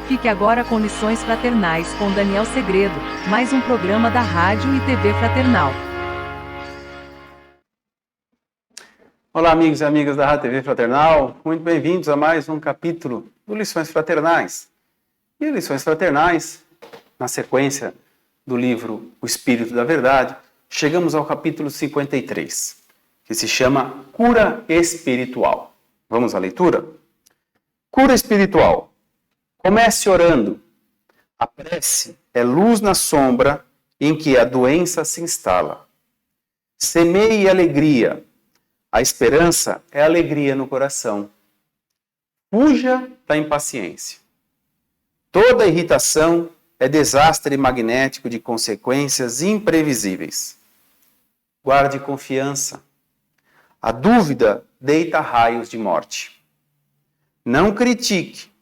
Fique agora com Lições Fraternais com Daniel Segredo, mais um programa da Rádio e TV Fraternal. Olá, amigos e amigas da Rádio e TV Fraternal, muito bem-vindos a mais um capítulo do Lições Fraternais. E Lições Fraternais, na sequência do livro O Espírito da Verdade, chegamos ao capítulo 53, que se chama Cura Espiritual. Vamos à leitura? Cura espiritual. Comece orando. A prece é luz na sombra em que a doença se instala. Semeie alegria. A esperança é alegria no coração. Fuja da impaciência. Toda irritação é desastre magnético de consequências imprevisíveis. Guarde confiança. A dúvida deita raios de morte. Não critique.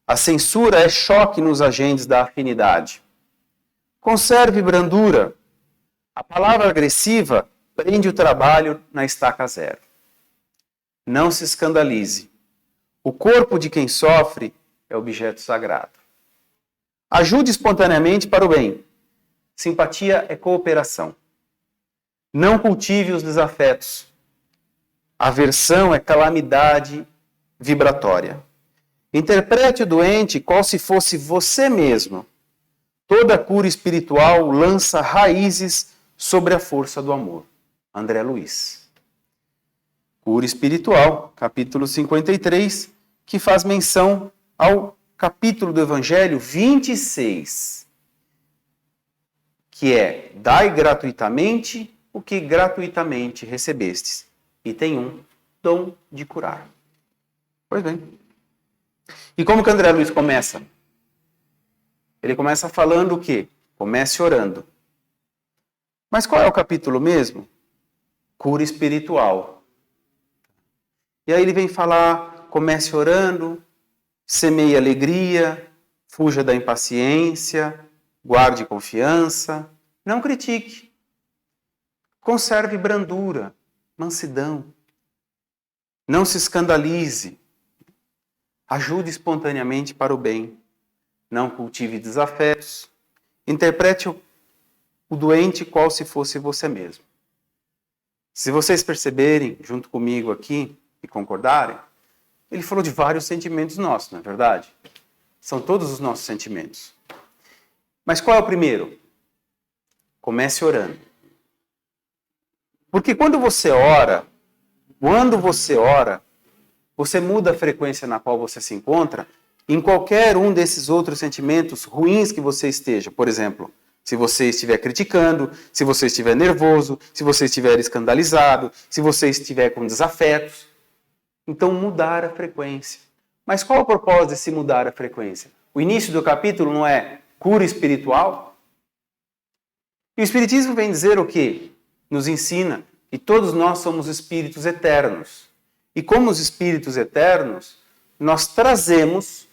A censura é choque nos agentes da afinidade. Conserve brandura. A palavra agressiva prende o trabalho na estaca zero. Não se escandalize. O corpo de quem sofre é objeto sagrado. Ajude espontaneamente para o bem. Simpatia é cooperação. Não cultive os desafetos. Aversão é calamidade vibratória. Interprete o doente qual se fosse você mesmo. Toda cura espiritual lança raízes sobre a força do amor. André Luiz. Cura espiritual, capítulo 53, que faz menção ao capítulo do Evangelho 26, que é: dai gratuitamente o que gratuitamente recebestes. E tem um dom de curar. Pois bem. E como que André Luiz começa? Ele começa falando o quê? Comece orando. Mas qual é o capítulo mesmo? Cura espiritual. E aí ele vem falar, comece orando, semeie alegria, fuja da impaciência, guarde confiança, não critique. Conserve brandura, mansidão. Não se escandalize. Ajude espontaneamente para o bem. Não cultive desafetos. Interprete o doente qual se fosse você mesmo. Se vocês perceberem, junto comigo aqui, e concordarem, ele falou de vários sentimentos nossos, não é verdade? São todos os nossos sentimentos. Mas qual é o primeiro? Comece orando. Porque quando você ora, você muda a frequência na qual você se encontra em qualquer um desses outros sentimentos ruins que você esteja. Por exemplo, se você estiver criticando, se você estiver nervoso, se você estiver escandalizado, se você estiver com desafetos. Então, mudar a frequência. Mas qual é o propósito de se mudar a frequência? O início do capítulo não é cura espiritual? E o Espiritismo vem dizer o quê? Nos ensina que todos nós somos espíritos eternos. E como os espíritos eternos, nós trazemos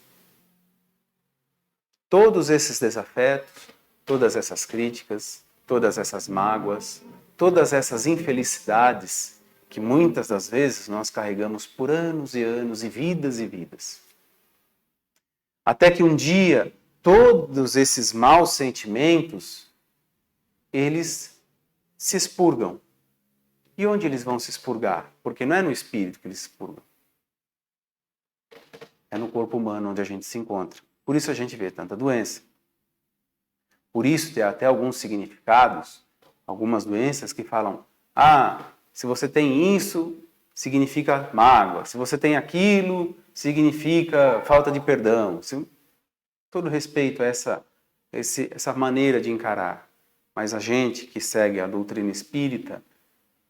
todos esses desafetos, todas essas críticas, todas essas mágoas, todas essas infelicidades que muitas das vezes nós carregamos por anos e anos e vidas. Até que um dia, todos esses maus sentimentos, eles se expurgam. E onde eles vão se expurgar? Porque não é no espírito que eles se expurgam. É no corpo humano onde a gente se encontra. Por isso a gente vê tanta doença. Por isso tem até alguns significados, algumas doenças que falam: se você tem isso, significa mágoa. Se você tem aquilo, significa falta de perdão. Todo respeito a essa maneira de encarar. Mas a gente que segue a doutrina espírita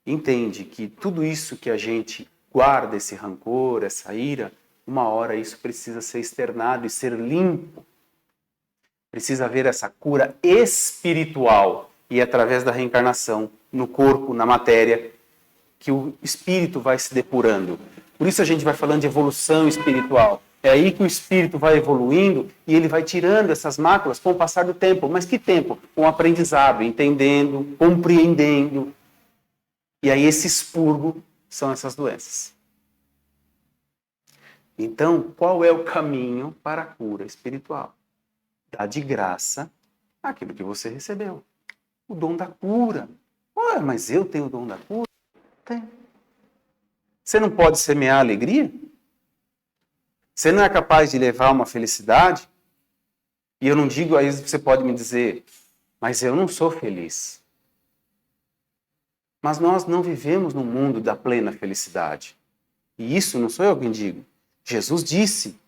entende que tudo isso que a gente guarda, esse rancor, essa ira, uma hora isso precisa ser externado e ser limpo. Precisa haver essa cura espiritual e através da reencarnação, no corpo, na matéria, que o espírito vai se depurando. Por isso a gente vai falando de evolução espiritual. É aí que o espírito vai evoluindo e ele vai tirando essas máculas com o passar do tempo. Mas que tempo? Com o aprendizado, entendendo, compreendendo. E aí esse expurgo são essas doenças. Então, qual é o caminho para a cura espiritual? Dá de graça aquilo que você recebeu. O dom da cura. Ué, mas eu tenho o dom da cura? Tem. Você não pode semear alegria? Você não é capaz de levar uma felicidade? E eu não digo, aí você pode me dizer, mas eu não sou feliz. Mas nós não vivemos num mundo da plena felicidade. E isso não sou eu quem digo. Jesus disse,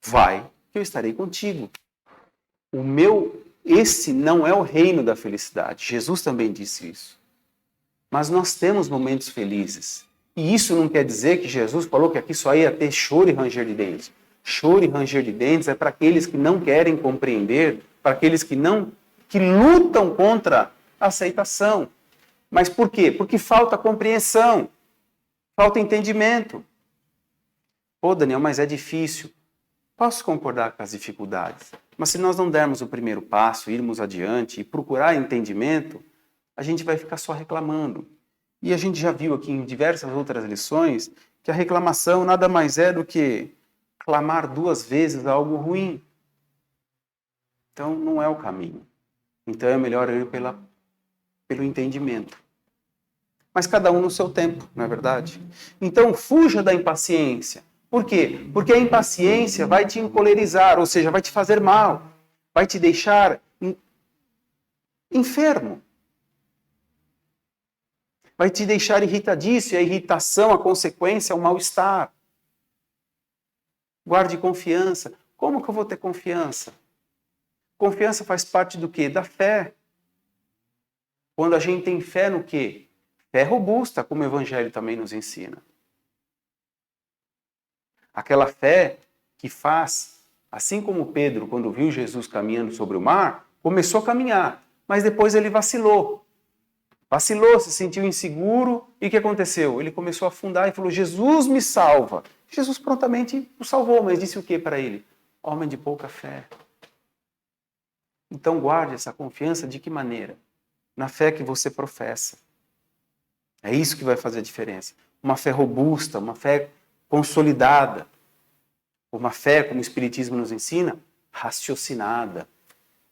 vai, que eu estarei contigo. Esse não é o reino da felicidade. Jesus também disse isso. Mas nós temos momentos felizes. E isso não quer dizer que Jesus falou que aqui só ia ter choro e ranger de dentes. Choro e ranger de dentes é para aqueles que não querem compreender, para aqueles que lutam contra a aceitação. Mas por quê? Porque falta compreensão, falta entendimento. Pô, Daniel, mas é difícil. Posso concordar com as dificuldades, mas se nós não dermos o primeiro passo, irmos adiante e procurar entendimento, a gente vai ficar só reclamando. E a gente já viu aqui em diversas outras lições que a reclamação nada mais é do que clamar 2 vezes algo ruim. Então não é o caminho. Então é melhor ir pelo entendimento. Mas cada um no seu tempo, não é verdade? Então fuja da impaciência. Por quê? Porque a impaciência vai te encolerizar, ou seja, vai te fazer mal, vai te deixar enfermo. Vai te deixar irritadiço, e a irritação, a consequência é o mal-estar. Guarde confiança. Como que eu vou ter confiança? Confiança faz parte do quê? Da fé. Quando a gente tem fé no quê? Fé robusta, como o Evangelho também nos ensina. Aquela fé que faz, assim como Pedro, quando viu Jesus caminhando sobre o mar, começou a caminhar, mas depois ele vacilou. Vacilou, se sentiu inseguro, e o que aconteceu? Ele começou a afundar e falou, Jesus me salva. Jesus prontamente o salvou, mas disse o que para ele? Homem de pouca fé. Então guarde essa confiança de que maneira? Na fé que você professa. É isso que vai fazer a diferença. Uma fé robusta, uma fé consolidada. Uma fé, como o Espiritismo nos ensina, raciocinada.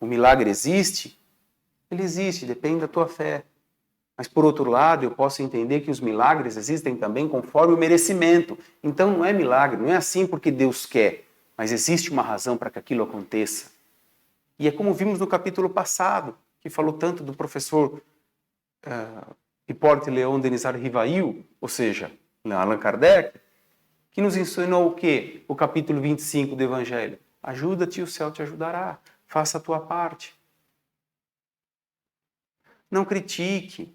O milagre existe? Ele existe, depende da tua fé. Mas, por outro lado, eu posso entender que os milagres existem também conforme o merecimento. Então, não é milagre, não é assim porque Deus quer, mas existe uma razão para que aquilo aconteça. E é como vimos no capítulo passado, que falou tanto do professor Hipólito Leon Denisard Rivail, ou seja, Allan Kardec, que nos ensinou o quê? O capítulo 25 do Evangelho. Ajuda-te e o céu te ajudará. Faça a tua parte. Não critique.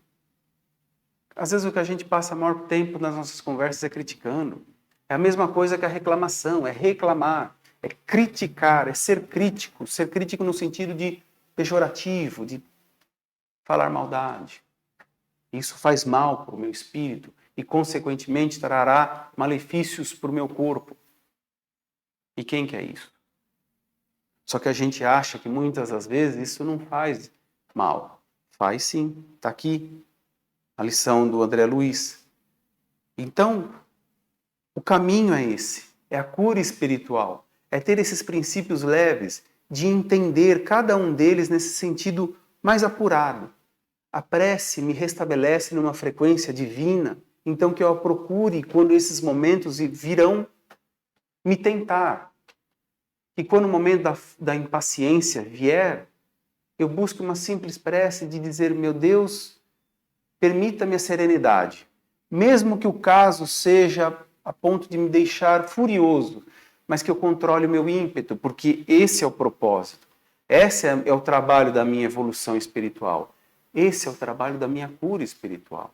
Às vezes o que a gente passa o maior tempo nas nossas conversas é criticando. É a mesma coisa que a reclamação, é reclamar, é criticar, é ser crítico no sentido de pejorativo, de falar maldade. Isso faz mal para o meu espírito e, consequentemente, trará malefícios para o meu corpo. E quem quer isso? Só que a gente acha que muitas das vezes isso não faz mal. Faz sim, está aqui. A lição do André Luiz. Então, o caminho é esse, é a cura espiritual, é ter esses princípios leves de entender cada um deles nesse sentido mais apurado. A prece me restabelece numa frequência divina, então que eu a procure quando esses momentos virão me tentar. E quando o momento da impaciência vier, eu busco uma simples prece de dizer, meu Deus, permita-me a serenidade, mesmo que o caso seja a ponto de me deixar furioso, mas que eu controle o meu ímpeto, porque esse é o propósito. Esse é o trabalho da minha evolução espiritual. Esse é o trabalho da minha cura espiritual.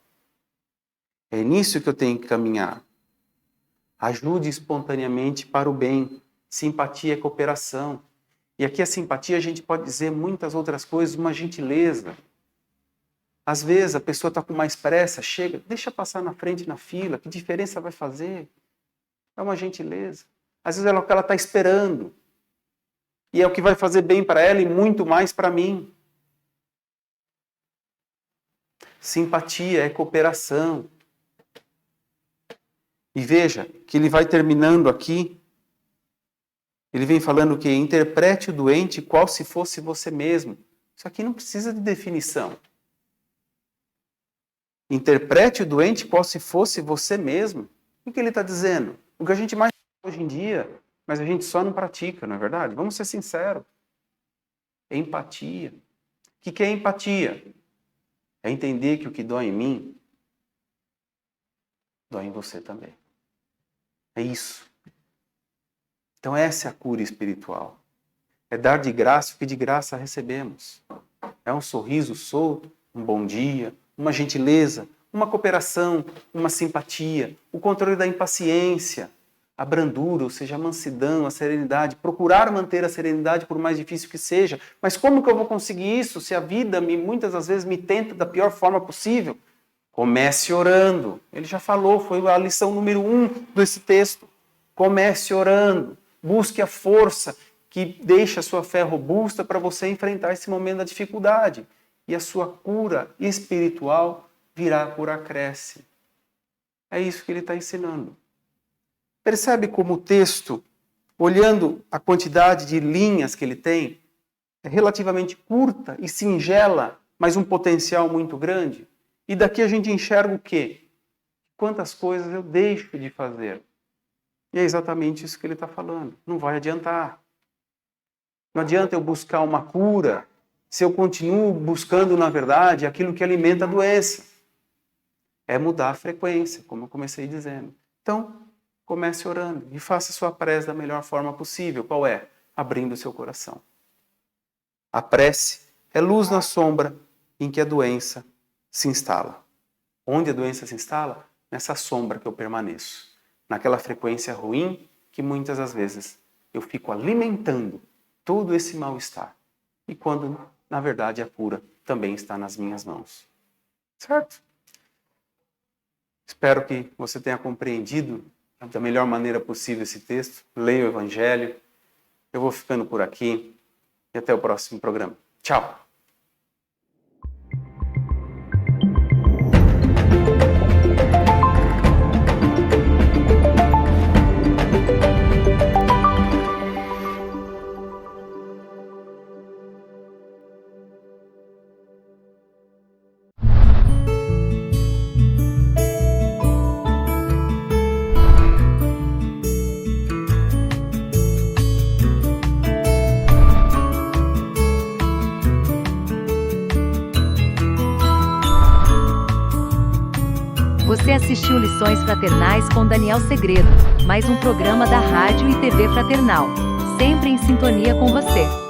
É nisso que eu tenho que caminhar. Ajude espontaneamente para o bem. Simpatia é cooperação. E aqui a simpatia a gente pode dizer muitas outras coisas, uma gentileza. Às vezes a pessoa está com mais pressa, chega, deixa passar na frente na fila, que diferença vai fazer? É uma gentileza. Às vezes é o que ela está esperando. E é o que vai fazer bem para ela e muito mais para mim. Simpatia é cooperação. E veja que ele vai terminando aqui, ele vem falando que interprete o doente qual se fosse você mesmo. Isso aqui não precisa de definição. Interprete o doente qual se fosse você mesmo. O que ele está dizendo? O que a gente mais faz hoje em dia, mas a gente só não pratica, não é verdade? Vamos ser sinceros. Empatia. O que é empatia? É entender que o que dói em mim, dói em você também. É isso. Então essa é a cura espiritual. É dar de graça o que de graça recebemos. É um sorriso solto, um bom dia, uma gentileza, uma cooperação, uma simpatia, o controle da impaciência, a brandura, ou seja, a mansidão, a serenidade, procurar manter a serenidade por mais difícil que seja. Mas como que eu vou conseguir isso se a vida muitas das vezes me tenta da pior forma possível? Comece orando. Ele já falou, foi a lição número 1 desse texto. Comece orando. Busque a força que deixa a sua fé robusta para você enfrentar esse momento da dificuldade. E a sua cura espiritual virá por acréscimo. É isso que ele está ensinando. Percebe como o texto, olhando a quantidade de linhas que ele tem, é relativamente curta e singela, mas um potencial muito grande? E daqui a gente enxerga o quê? Quantas coisas eu deixo de fazer. E é exatamente isso que ele está falando. Não vai adiantar. Não adianta eu buscar uma cura se eu continuo buscando, na verdade, aquilo que alimenta a doença. É mudar a frequência, como eu comecei dizendo. Então, comece orando e faça sua prece da melhor forma possível. Qual é? Abrindo o seu coração. A prece é luz na sombra em que a doença se instala. Onde a doença se instala? Nessa sombra que eu permaneço. Naquela frequência ruim que muitas das vezes eu fico alimentando todo esse mal-estar. E quando, na verdade, a cura também está nas minhas mãos. Certo? Espero que você tenha compreendido da melhor maneira possível esse texto. Leia o Evangelho. Eu vou ficando por aqui e até o próximo programa. Tchau! Você assistiu Lições Fraternais com Daniel Segredo, mais um programa da Rádio e TV Fraternal. Sempre em sintonia com você.